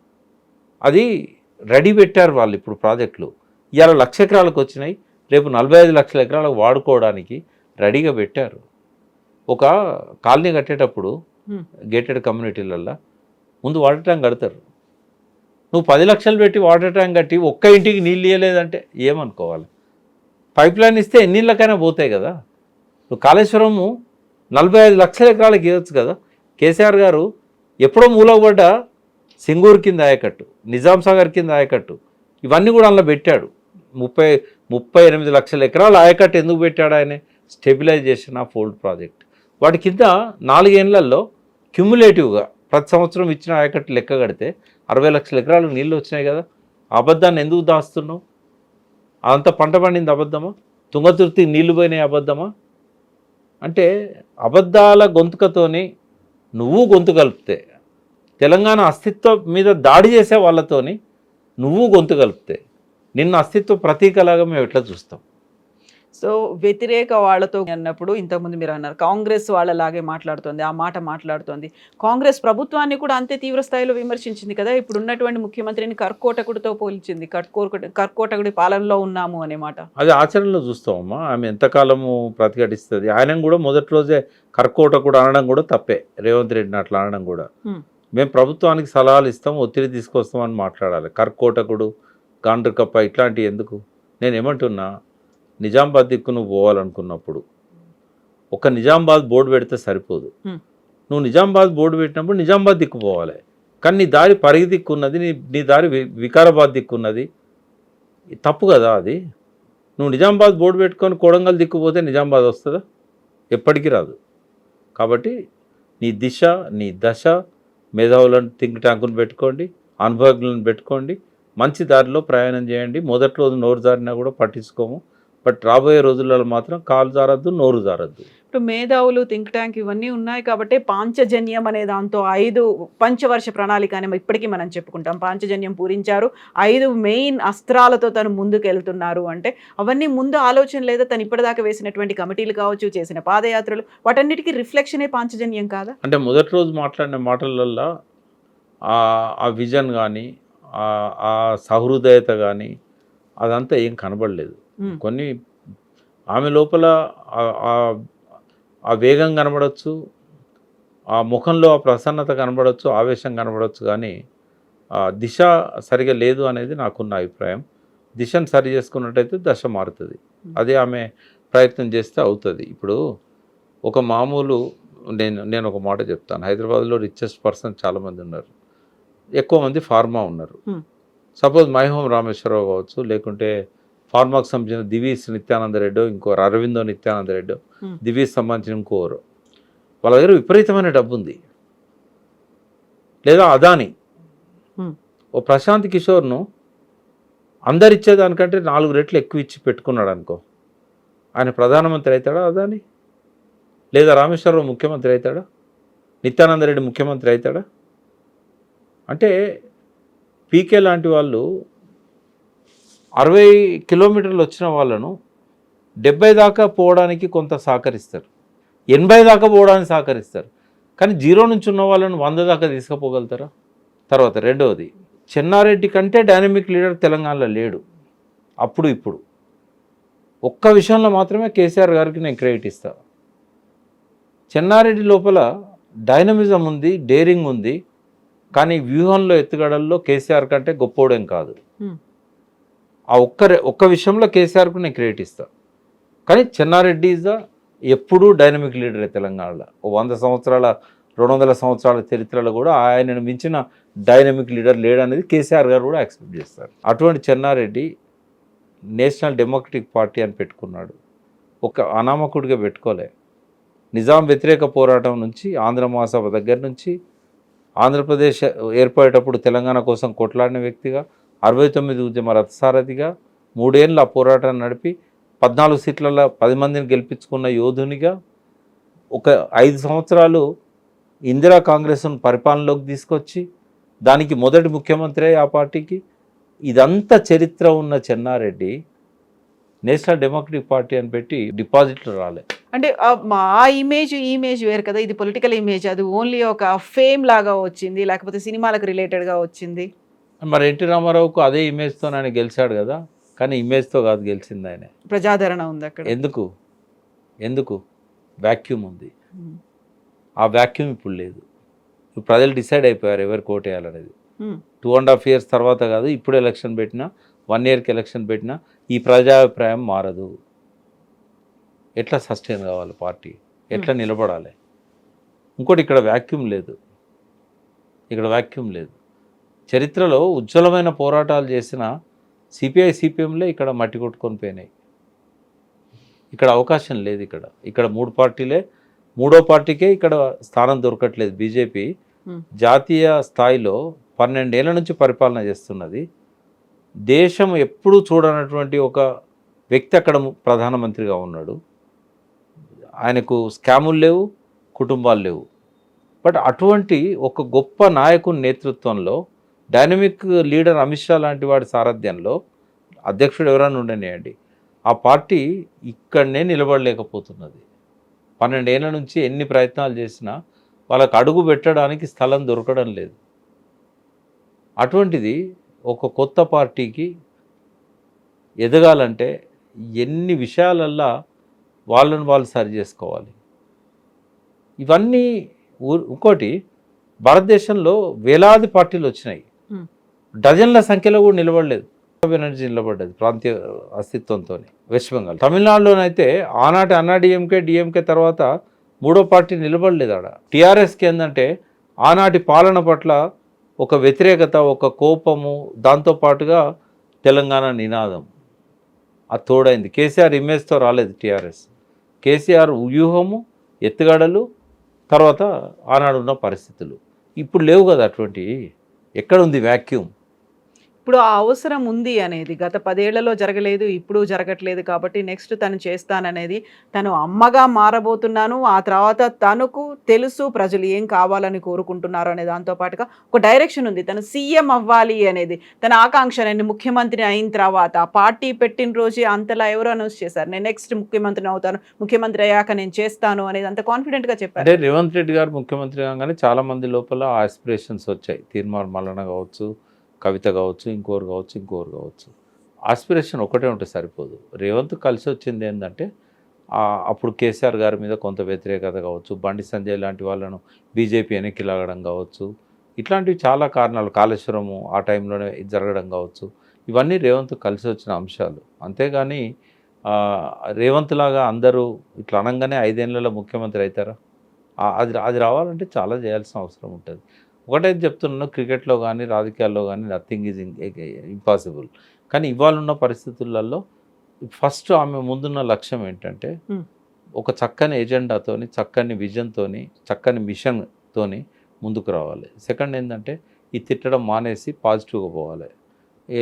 అది రెడీ పెట్టారు వాళ్ళు ఇప్పుడు ప్రాజెక్టులు. ఇవాళ 1,00,000 ఎకరాలకు వచ్చినాయి, రేపు 45 లక్షల ఎకరాలకు వాడుకోవడానికి రెడీగా పెట్టారు. ఒక కాలనీ కట్టేటప్పుడు గేటెడ్ కమ్యూనిటీలల్లో ముందు వాటర్ ట్యాంక్ కడతారు. నువ్వు 10 లక్షలు పెట్టి వాటర్ ట్యాంక్ కట్టి ఒక్క ఇంటికి నీళ్ళు ఇవ్వలేదంటే ఏమనుకోవాలి? పైప్ లైన్ ఇస్తే ఎన్ని ఇళ్ళకైనా పోతాయి కదా. నువ్వు కాళేశ్వరము 45 లక్షల ఎకరాలకు ఇవ్వచ్చు కదా. కేసీఆర్ గారు ఎప్పుడో మూలపడ్డ సింగూరు కింద ఆయకట్టు, నిజాం సాగర్ కింద ఆయకట్టు, ఇవన్నీ కూడా అందులో పెట్టాడు. 38 లక్షల ఎకరాల ఆయకట్టు ఎందుకు పెట్టాడు ఆయన? Stabilisation of old project. వాటి కింద 4 ఏళ్లలో క్యుములేటివ్గా ప్రతి సంవత్సరం ఇచ్చిన ఆయకట్టు లెక్క కడితే 60 లక్షల ఎకరాలకు నీళ్ళు వచ్చినాయి కదా. అబద్ధాన్ని ఎందుకు దాస్తున్నావు? అంత పంట పండింది అబద్ధమా? తుంగతుర్తి నీళ్లు పోయినాయి అబద్ధమా? అంటే అబద్ధాల గొంతుకతోని నువ్వు గొంతు కలిపితే, తెలంగాణ అస్తిత్వం మీద దాడి చేసే వాళ్ళతోని నువ్వు గొంతు కలిపితే నిన్న అస్తిత్వ ప్రతీకలాగా మేము ఎట్లా చూస్తాం? సో వ్యతిరేక వాళ్ళతో అన్నప్పుడు ఇంతకుముందు మీరు అన్నారు కాంగ్రెస్ వాళ్ళలాగే మాట్లాడుతోంది, ఆ మాట మాట్లాడుతోంది. కాంగ్రెస్ ప్రభుత్వాన్ని కూడా అంతే తీవ్ర స్థాయిలో విమర్శించింది కదా. ఇప్పుడు ఉన్నటువంటి ముఖ్యమంత్రిని కర్కోటకుడితో పోల్చింది. కర్కోటకుడి పాలనలో ఉన్నాము అనే మాట. అది ఆచరణలో చూస్తామమ్మా. ఆమె ఎంతకాలము ప్రతిఘటిస్తుంది. ఆయన కూడా మొదటి రోజే కర్కోటకుడు అనడం కూడా తప్పే. రేవంత్ రెడ్డిని అట్లా అనడం కూడా. మేము ప్రభుత్వానికి సలహాలు ఇస్తాం, ఒత్తిడి తీసుకొస్తామని మాట్లాడాలి. కర్కోటకుడు, గాండ్రకప్ప ఇట్లాంటివి ఎందుకు? నేను ఏమంటున్నా, నిజామాబాద్ దిక్కు నువ్వు పోవాలనుకున్నప్పుడు ఒక నిజామాబాద్ బోర్డు పెడితే సరిపోదు. నువ్వు నిజామాబాద్ బోర్డు పెట్టినప్పుడు నిజామాబాద్ దిక్కు పోవాలి. కానీ నీ దారి పరిగి దిక్కున్నది, నీ దారి వికారాబాద్ దిక్కున్నది. తప్పు కదా అది. నువ్వు నిజామాబాద్ బోర్డు పెట్టుకొని కొడంగల్ దిక్కుపోతే నిజామాబాద్ వస్తుందా? ఎప్పటికీ రాదు. కాబట్టి నీ దిశ, నీ దశ, మేధావులను థింక్ ట్యాంకును పెట్టుకోండి, అనుభవజ్ఞులను పెట్టుకోండి, మంచి దారిలో ప్రయాణం చేయండి. మొదటి రోజు నోరు జారినా కూడా పట్టించుకోము. బట్ రాబోయే రోజులలో మాత్రం కాలు జారద్దు, నోరు జారద్దు. ఇప్పుడు మేధావులు, థింక్ ట్యాంక్ ఇవన్నీ ఉన్నాయి కాబట్టి పాంచజన్యం అనే దాంతో 5 పంచవర్ష ప్రణాళిక అని ఇప్పటికీ మనం చెప్పుకుంటాం. పాంచజన్యం పూరించారు, 5 మెయిన్ అస్త్రాలతో తను ముందుకు వెళ్తున్నారు అంటే అవన్నీ ముందు ఆలోచన లేదా? తను ఇప్పటిదాకా వేసినటువంటి కమిటీలు కావచ్చు, చేసిన పాదయాత్రలు, వాటన్నిటికీ రిఫ్లెక్షనే పాంచజన్యం కాదా? అంటే మొదటి రోజు మాట్లాడిన మాటలల్లో ఆ విజన్ కానీ, ఆ సహృదయత కానీ అదంతా ఏం కనబడలేదు. కొన్ని ఆమె లోపల ఆ వేగం కనబడవచ్చు, ఆ ముఖంలో ఆ ప్రసన్నత కనబడవచ్చు, ఆవేశం కనబడవచ్చు, కానీ దిశ సరిగా లేదు అనేది నాకున్న అభిప్రాయం. దిశను సరి చేసుకున్నట్టయితే దశ మారుతుంది. అదే ఆమె ప్రయత్నం చేస్తే అవుతుంది. ఇప్పుడు ఒక మామూలు నేను ఒక మాట చెప్తాను. హైదరాబాద్లో రిచెస్ట్ పర్సన్ చాలామంది ఉన్నారు, ఎక్కువ మంది ఫార్మా ఉన్నారు. సపోజ్ మైహోం రామేశ్వరరావు కావచ్చు, లేకుంటే ఫార్మాకు సంబంధించిన దివీస్ నిత్యానంద రెడ్డో, ఇంకోరు అరవిందో నిత్యానంద రెడ్డో, దివీస్ సంబంధించిన ఇంకోరు, వాళ్ళ దగ్గర విపరీతమైన డబ్బు ఉంది. లేదా అదాని, ఓ ప్రశాంత్ కిషోర్ను అందరిచ్చేదానికంటే 4 రెట్లు ఎక్కువ ఇచ్చి పెట్టుకున్నాడు అనుకో, ఆయన ప్రధానమంత్రి అవుతాడా అదాని? లేదా రామేశ్వరరావు ముఖ్యమంత్రి అవుతాడా? నిత్యానంద రెడ్డి ముఖ్యమంత్రి అవుతాడా? అంటే పీకే లాంటి వాళ్ళు 60 కిలోమీటర్లు వచ్చిన వాళ్ళను 70 దాకా పోవడానికి కొంత సహకరిస్తారు, 80 దాకా పోవడానికి సహకరిస్తారు. కానీ 0 నుంచి ఉన్న వాళ్ళను 100 దాకా తీసుకుపోగలుగుతారా? తర్వాత రెండవది, చెన్నారెడ్డి కంటే డైనమిక్ లీడర్ తెలంగాణలో లేడు. అప్పుడు ఇప్పుడు ఒక్క విషయంలో మాత్రమే కేసీఆర్ గారికి నేను క్రెడిట్ ఇస్తాను. చెన్నారెడ్డి లోపల డైనమిజం ఉంది, డేరింగ్ ఉంది, కానీ వ్యూహంలో ఎత్తుగడల్లో కేసీఆర్ కంటే గొప్పోడేం కాదు. ఆ ఒక్క విషయంలో కేసీఆర్కు నేను క్రెడిట్ ఇస్తాను. కానీ చెన్నారెడ్డి ఈజ్ ఎప్పుడూ డైనమిక్ లీడరే తెలంగాణలో. 100 సంవత్సరాల 200 సంవత్సరాల చరిత్రలో కూడా ఆయనను మించిన డైనమిక్ లీడర్ లేడనేది కేసీఆర్ గారు కూడా యాక్సెప్ట్ చేస్తారు. అటువంటి చెన్నారెడ్డి నేషనల్ డెమోక్రటిక్ పార్టీ అని పెట్టుకున్నాడు, ఒక అనామకుడిగా పెట్టుకోలే. నిజాం వ్యతిరేక పోరాటం నుంచి, ఆంధ్ర మహాసభ దగ్గర నుంచి, ఆంధ్రప్రదేశ్ ఏర్పడేటప్పుడు తెలంగాణ కోసం కొట్లాడిన వ్యక్తిగా, 69 ఉద్యమ రథసారథిగా, 3 ఏళ్ళు ఆ పోరాటాన్ని నడిపి 14 సీట్లలో 10 మందిని గెలిపించుకున్న యోధునిగా, ఒక 5 సంవత్సరాలు ఇందిరా కాంగ్రెస్ను పరిపాలనలోకి తీసుకొచ్చి దానికి మొదటి ముఖ్యమంత్రి ఆ పార్టీకి. ఇదంతా చరిత్ర ఉన్న చెన్నారెడ్డి నేషనల్ డెమోక్రటిక్ పార్టీ అని పెట్టి డిపాజిట్లు రాలే. అంటే మా ఇమేజ్ వేరు కదా! ఇది పొలిటికల్ ఇమేజ్. అది ఓన్లీ ఒక ఫేమ్ లాగా వచ్చింది. లేకపోతే సినిమాలకు రిలేటెడ్‌గా వచ్చింది. మరి ఎన్టీ రామారావుకు అదే ఇమేజ్తో ఆయన గెలిచాడు కదా, కానీ ఇమేజ్తో కాదు గెలిచింది ఆయన. ప్రజాదరణ ఉంది అక్కడ. ఎందుకు ఎందుకు వాక్యూమ్ ఉంది. హ్మ్. ఆ వాక్యూమ్ ఇప్పుడు లేదు. ఇప్పుడు ప్రజలు డిసైడ్ అయిపోయారు ఎవరికి ఓటు వేయాలనేది. హ్మ్. 2.5 years తర్వాత కాదు, ఇప్పుడు ఎలక్షన్ పెట్టినా 1 yearకి ఎలక్షన్ పెట్టినా ఈ ప్రజాభిప్రాయం మారదు. ఎట్లా సస్టైన్ కావాలి పార్టీ, ఎట్లా నిలబడాలి. ఇంకోటి ఇక్కడ వాక్యూమ్ లేదు. ఇక్కడ వాక్యూమ్ లేదు. చరిత్రలో ఉజ్వలమైన పోరాటాలు చేసిన సిపిఐ సిపిఎంలే ఇక్కడ మట్టి కొట్టుకొని పోయినాయి. ఇక్కడ అవకాశం లేదు. ఇక్కడ 3 పార్టీలే, 3వ పార్టీకే ఇక్కడ స్థానం దొరకట్లేదు. బీజేపీ జాతీయ స్థాయిలో 12 ఏళ్ల నుంచి పరిపాలన చేస్తున్నది. దేశం ఎప్పుడూ చూడనటువంటి ఒక వ్యక్తి అక్కడ ప్రధానమంత్రిగా ఉన్నాడు. ఆయనకు స్కాములు లేవు, కుటుంబాలు లేవు. బట్ అటువంటి ఒక గొప్ప నాయకుని నేతృత్వంలో, డైనమిక్ లీడర్ అమిత్ షా లాంటి వాడి సారథ్యంలో, అధ్యక్షుడు ఎవరైనా ఉండనియండి, ఆ పార్టీ ఇక్కడనే నిలబడలేకపోతున్నది. 12 ఏళ్ల నుంచి ఎన్ని ప్రయత్నాలు చేసినా వాళ్ళకు అడుగు పెట్టడానికి స్థలం దొరకడం లేదు. అటువంటిది ఒక కొత్త పార్టీకి ఎదగాలంటే ఎన్ని విషయాలల్లా వాళ్ళని వాళ్ళు సరి చేసుకోవాలి. ఇవన్నీ ఇంకోటి, భారతదేశంలో వేలాది పార్టీలు వచ్చినాయి, డజన్ల సంఖ్యలో కూడా నిలబడలేదు. ఎనర్జీ నిలబడ్డది ప్రాంతీయ అస్తిత్వంతో. వెస్ట్ బెంగాల్, తమిళనాడులోనైతే ఆనాటి అన్నా డిఎంకే తర్వాత 3వ పార్టీ నిలబడలేదు. ఆడ టీఆర్ఎస్కి ఏంటంటే ఆనాటి పాలన పట్ల ఒక వ్యతిరేకత, ఒక కోపము, దాంతోపాటుగా తెలంగాణ నినాదం అది తోడైంది. కేసీఆర్ ఇమేజ్తో రాలేదు టీఆర్ఎస్. కేసీఆర్ వ్యూహము, ఎత్తుగడలు, తర్వాత ఆనాడు ఉన్న పరిస్థితులు ఇప్పుడు లేవు కదా. అటువంటి ఎక్కడుంది వాక్యూమ్? ఇప్పుడు ఆ అవసరం ఉంది అనేది గత 10 ఏళ్లలో జరగలేదు, ఇప్పుడు జరగట్లేదు కాబట్టి నెక్స్ట్ తను చేస్తాననేది, తను అమ్మగా మారబోతున్నాను, ఆ తర్వాత తనకు తెలుసు ప్రజలు ఏం కావాలని కోరుకుంటున్నారు అనే దాంతో పాటుగా ఒక డైరెక్షన్ ఉంది. తను సీఎం అవ్వాలి అనేది తన ఆకాంక్ష. నేను ముఖ్యమంత్రి అయిన తర్వాత పార్టీ పెట్టిన రోజే అంతలా ఎవరు అనౌన్స్ చేశారు, నేను నెక్స్ట్ ముఖ్యమంత్రిని అవుతాను, ముఖ్యమంత్రి అయ్యాక నేను చేస్తాను అనేది అంత కాన్ఫిడెంట్గా చెప్పారు. అంటే రేవంత్ రెడ్డి గారు ముఖ్యమంత్రి కాగానే చాలామంది లోపల ఆస్పిరేషన్స్ వచ్చాయి. తీర్మార్ మల్లన్న కావచ్చు, కవిత కావచ్చు, ఇంకోరు కావచ్చు. ఆస్పిరేషన్ ఒకటే ఉంటే సరిపోదు. రేవంత్ కలిసి వచ్చింది ఏంటంటే అప్పుడు కేసీఆర్ గారి మీద కొంత వ్యతిరేకత కావచ్చు, బండి సంజయ్ లాంటి వాళ్ళను బీజేపీ వెనక్కి లాగడం కావచ్చు, ఇట్లాంటివి చాలా కారణాలు, కాళేశ్వరము ఆ టైంలోనే జరగడం కావచ్చు, ఇవన్నీ రేవంత్ కలిసి వచ్చిన అంశాలు. అంతేగాని రేవంత్ లాగా అందరూ ఇట్లా అనగానే 5 ఏళ్లలో ముఖ్యమంత్రి అవుతారా? అది రావాలంటే చాలా చేయాల్సిన అవసరం ఉంటుంది. ఒకటైతే చెప్తున్నాను, క్రికెట్లో కానీ రాజకీయాల్లో కానీ నథింగ్ ఈజ్ ఇంపాసిబుల్. కానీ ఇవాళ ఉన్న పరిస్థితులలో ఫస్ట్ ఆమె ముందున్న లక్ష్యం ఏంటంటే ఒక చక్కని ఎజెండాతోని, చక్కని విజన్తోని, చక్కని మిషన్తోని ముందుకు రావాలి. సెకండ్ ఏంటంటే ఈ తిట్టడం మానేసి పాజిటివ్గా పోవాలి.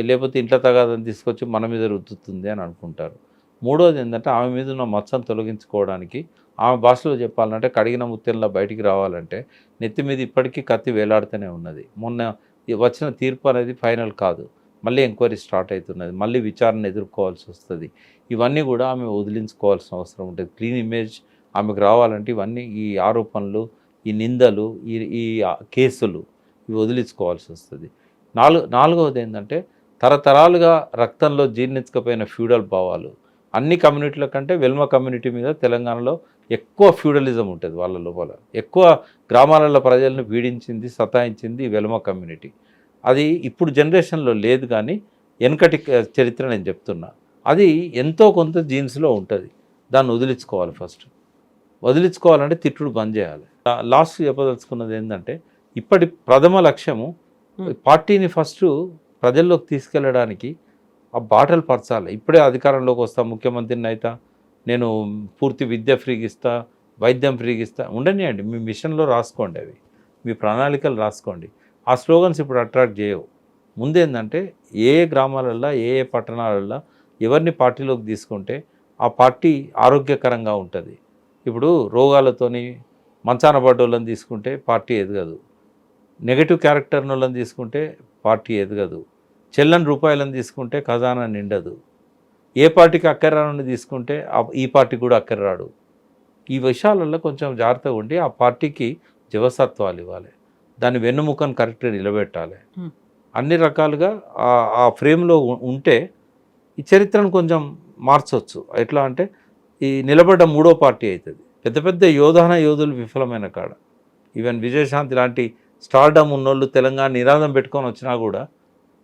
లేకపోతే ఇంట్లో తగాదని తీసుకొచ్చి మన మీద రుద్దుతుంది అని అనుకుంటారు. మూడోది ఏంటంటే ఆమె మీద ఉన్న మచ్చను తొలగించుకోవడానికి, ఆమె భాషలో చెప్పాలంటే కడిగిన ముత్యంలా బయటికి రావాలంటే నెత్తి మీద ఇప్పటికీ కత్తి వేలాడుతూనే ఉన్నది. మొన్న వచ్చిన తీర్పు అనేది ఫైనల్ కాదు, మళ్ళీ ఎంక్వైరీ స్టార్ట్ అవుతున్నది, మళ్ళీ విచారణ ఎదుర్కోవాల్సి వస్తుంది. ఇవన్నీ కూడా ఆమె వదిలించుకోవాల్సిన అవసరం ఉంటుంది. క్లీన్ ఇమేజ్ ఆమెకు రావాలంటే ఇవన్నీ, ఈ ఆరోపణలు, ఈ నిందలు, ఈ కేసులు, ఇవి వదిలించుకోవాల్సి వస్తుంది. నాలుగవది ఏంటంటే తరతరాలుగా రక్తంలో జీర్ణించకపోయిన ఫ్యూడల్ భావాలు. అన్ని కమ్యూనిటీల కంటే వెల్మ కమ్యూనిటీ మీద తెలంగాణలో ఎక్కువ ఫ్యూడలిజం ఉంటుంది. వాళ్ళ లోపల ఎక్కువ గ్రామాలలో ప్రజలను పీడించింది, సతాయించింది వెల్మ కమ్యూనిటీ. అది ఇప్పుడు జనరేషన్లో లేదు, కానీ వెనకటి చరిత్ర నేను చెప్తున్నా. అది ఎంతో కొంత జీన్స్లో ఉంటుంది. దాన్ని వదిలించుకోవాలి. ఫస్ట్ వదిలించుకోవాలంటే తిట్టుడు బంద్ చేయాలి. లాస్ట్ చెప్పదలుచుకున్నది ఏంటంటే ఇప్పటి ప్రథమ లక్ష్యము పార్టీని ఫస్ట్ ప్రజల్లోకి తీసుకెళ్ళడానికి ఆ బాటలు పరచాలి. ఇప్పుడే అధికారంలోకి వస్తా, ముఖ్యమంత్రిని అయితే నేను పూర్తి విద్య ఫ్రీగా ఇస్తా, వైద్యం ఫ్రీగా ఇస్తా, ఉండనియండి. మీ మిషన్లో రాసుకోండి, అవి మీ ప్రణాళికలు రాసుకోండి. ఆ స్లోగన్స్ ఇప్పుడు అట్రాక్ట్ చేయవు. ముందేంటంటే ఏ గ్రామాలల్లో, ఏ పట్టణాలల్లో ఎవరిని పార్టీలోకి తీసుకుంటే ఆ పార్టీ ఆరోగ్యకరంగా ఉంటుంది. ఇప్పుడు రోగాలతోని మంచాన పడ్డోళ్ళని తీసుకుంటే పార్టీ ఎదగదు. నెగటివ్ క్యారెక్టర్ని వాళ్ళని తీసుకుంటే పార్టీ ఎదగదు. చెల్లని రూపాయలను తీసుకుంటే ఖజానా నిండదు. ఏ పార్టీకి అక్కర్రాను తీసుకుంటే ఈ పార్టీ కూడా అక్కర్రాడు. ఈ విషయాలలో కొంచెం జాగ్రత్తగా ఉండి ఆ పార్టీకి జవసత్వాలు ఇవ్వాలి, దాని వెన్నుముకను కరెక్ట్గా నిలబెట్టాలి. అన్ని రకాలుగా ఆ ఫ్రేమ్లో ఉంటే ఈ చరిత్రను కొంచెం మార్చవచ్చు. ఎట్లా అంటే ఈ నిలబడ్డ మూడో పార్టీ అవుతుంది. పెద్ద పెద్ద యోధులు విఫలమైన కాడ, ఈవెన్ విజయశాంతి లాంటి స్టార్డమ్ ఉన్నోళ్ళు తెలంగాణ నినాదం పెట్టుకొని వచ్చినా కూడా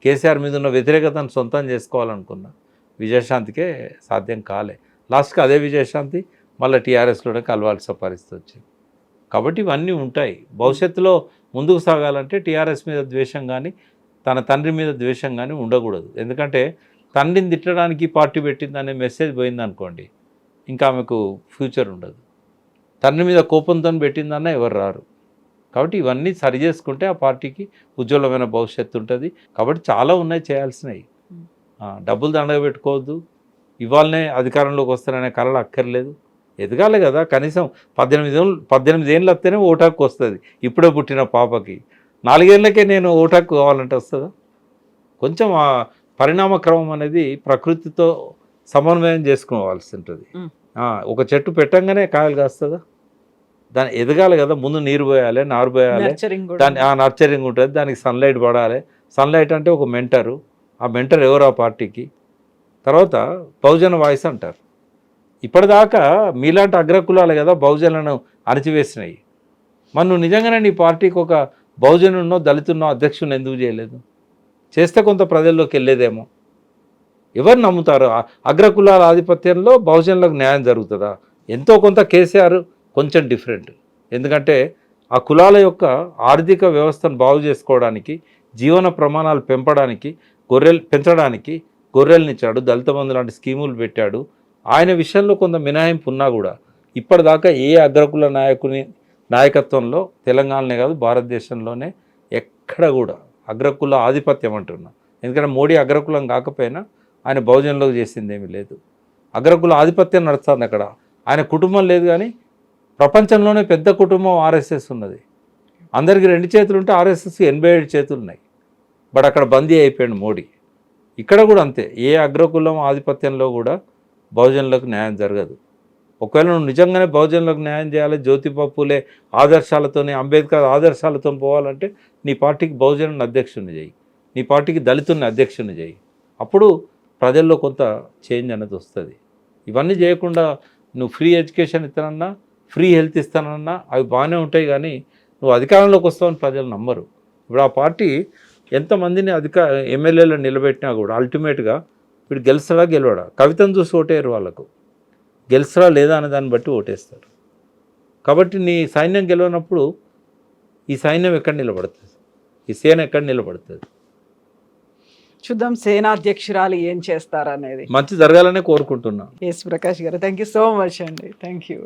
కేసీఆర్ మీద ఉన్న వ్యతిరేకతను సొంతం చేసుకోవాలనుకున్న విజయశాంతికే సాధ్యం కాలే. లాస్ట్కి అదే విజయశాంతి మళ్ళీ టీఆర్ఎస్లోనే కలవాల్సిన పరిస్థితి వచ్చింది. కాబట్టి ఇవన్నీ ఉంటాయి. భవిష్యత్తులో ముందుకు సాగాలంటే టీఆర్ఎస్ మీద ద్వేషం కానీ తన తండ్రి మీద ద్వేషం కానీ ఉండకూడదు. ఎందుకంటే తండ్రిని తిట్టడానికి పార్టీ పెట్టిందనే మెసేజ్ పోయిందనుకోండి, ఇంకా ఆమెకు ఫ్యూచర్ ఉండదు. తండ్రి మీద కోపంతో పెట్టిందన్న ఎవరు రారు. కాబట్టి ఇవన్నీ సరి చేసుకుంటే ఆ పార్టీకి ఉజ్వలమైన భవిష్యత్తు ఉంటుంది. కాబట్టి చాలా ఉన్నాయి చేయాల్సినవి. డబ్బులు దండగా పెట్టుకోవద్దు, ఇవాళనే అధికారంలోకి వస్తారనే కళలు అక్కర్లేదు. ఎదగాలి కదా, కనీసం 18 ఏళ్ళు వస్తేనే ఓటు హక్కు వస్తుంది. ఇప్పుడే పుట్టిన పాపకి 4 ఏళ్ళకే నేను ఓటు హక్కు కావాలంటే వస్తుందా? కొంచెం ఆ పరిణామ క్రమం అనేది ప్రకృతితో సమన్వయం చేసుకోవాల్సి ఉంటుంది. ఒక చెట్టు పెట్టంగానే కాయలు కాస్తుందా? దాన్ని ఎదగాలి కదా, ముందు నీరు పోయాలి, నారు పోయాలి, దాన్ని నర్చరింగ్ ఉంటుంది, దానికి సన్లైట్ పడాలి. సన్లైట్ అంటే ఒక మెంటరు, ఆ మెంటర్ ఎవరు ఆ పార్టీకి. తర్వాత బహుజన వాయిస్ అంటారు. ఇప్పటిదాకా మీలాంటి అగ్రకులాలు కదా బహుజనులను అణచివేసినాయి. మరి నువ్వు నిజంగానే నీ పార్టీకి ఒక బహుజనున్నో దళితున్నో అధ్యక్షుని ఎందుకు చేయలేదు? చేస్తే కొంత ప్రజల్లోకి వెళ్ళేదేమో. ఎవరు నమ్ముతారు? అగ్రకులాల ఆధిపత్యంలో బహుజనులకు న్యాయం జరుగుతుందా? ఎంతో కొంత కేసీఆర్ కొంచెం డిఫరెంట్. ఎందుకంటే ఆ కులాల యొక్క ఆర్థిక వ్యవస్థను బాగు చేసుకోవడానికి, జీవన ప్రమాణాలు పెంచడానికి గొర్రెలనిచ్చాడు, దళిత బంధు లాంటి స్కీములు పెట్టాడు. ఆయన విషయంలో కొంత మినహాయింపు ఉన్నా కూడా ఇప్పటిదాకా ఏ అగ్రకుల నాయకత్వంలో తెలంగాణనే కాదు భారతదేశంలోనే ఎక్కడ కూడా అగ్రకుల ఆధిపత్యం అంటున్నా. ఎందుకంటే మోడీ అగ్రకులం కాకపోయినా ఆయన బహుజనులకు చేసింది ఏమీ లేదు. అగ్రకుల ఆధిపత్యం నడుస్తుంది అక్కడ. ఆయన కుటుంబం లేదు, కానీ ప్రపంచంలోనే పెద్ద కుటుంబం ఆర్ఎస్ఎస్ ఉన్నది. అందరికీ 2 చేతులు ఉంటే ఆర్ఎస్ఎస్కి 87 చేతులు ఉన్నాయి. బట్ అక్కడ బందీ అయిపోయాడు మోడీ. ఇక్కడ కూడా అంతే, ఏ అగ్రకులం ఆధిపత్యంలో కూడా బహుజనులకు న్యాయం జరగదు. ఒకవేళ నువ్వు నిజంగానే బహుజనులకు న్యాయం చేయాలి, జ్యోతిబా పూలే ఆదర్శాలతోని, అంబేద్కర్ ఆదర్శాలతో పోవాలంటే నీ పార్టీకి బహుజనుని అధ్యక్షుని చేయి, నీ పార్టీకి దళితుని అధ్యక్షుని చేయి. అప్పుడు ప్రజల్లో కొంత చేంజ్ అనేది వస్తుంది. ఇవన్నీ చేయకుండా నువ్వు ఫ్రీ ఎడ్యుకేషన్ ఇస్తానన్నా, ఫ్రీ హెల్త్ ఇస్తానన్నా అవి బాగానే ఉంటాయి, కానీ నువ్వు అధికారంలోకి వస్తావని ప్రజలు నమ్మరు. ఇప్పుడు ఆ పార్టీ ఎంతమందిని ఎమ్మెల్యేలు నిలబెట్టినా కూడా అల్టిమేట్గా వీడు గెలుస్తాడా గెలవడా, కవితను చూసి ఓటేయరు. వాళ్ళకు గెలుస్తాడా లేదా అనే దాన్ని బట్టి ఓటేస్తారు. కాబట్టి నీ సైన్యం గెలవనప్పుడు ఈ సైన్యం ఎక్కడ నిలబడుతుంది, ఈ సేన ఎక్కడ నిలబడుతుంది? చూద్దాం సేనా అధ్యక్షురాలు ఏం చేస్తారనేది. మంచి జరగాలనే కోరుకుంటున్నా. ఎస్ ప్రకాష్ గారు, థ్యాంక్ యూ సో మచ్ అండి. Thank you.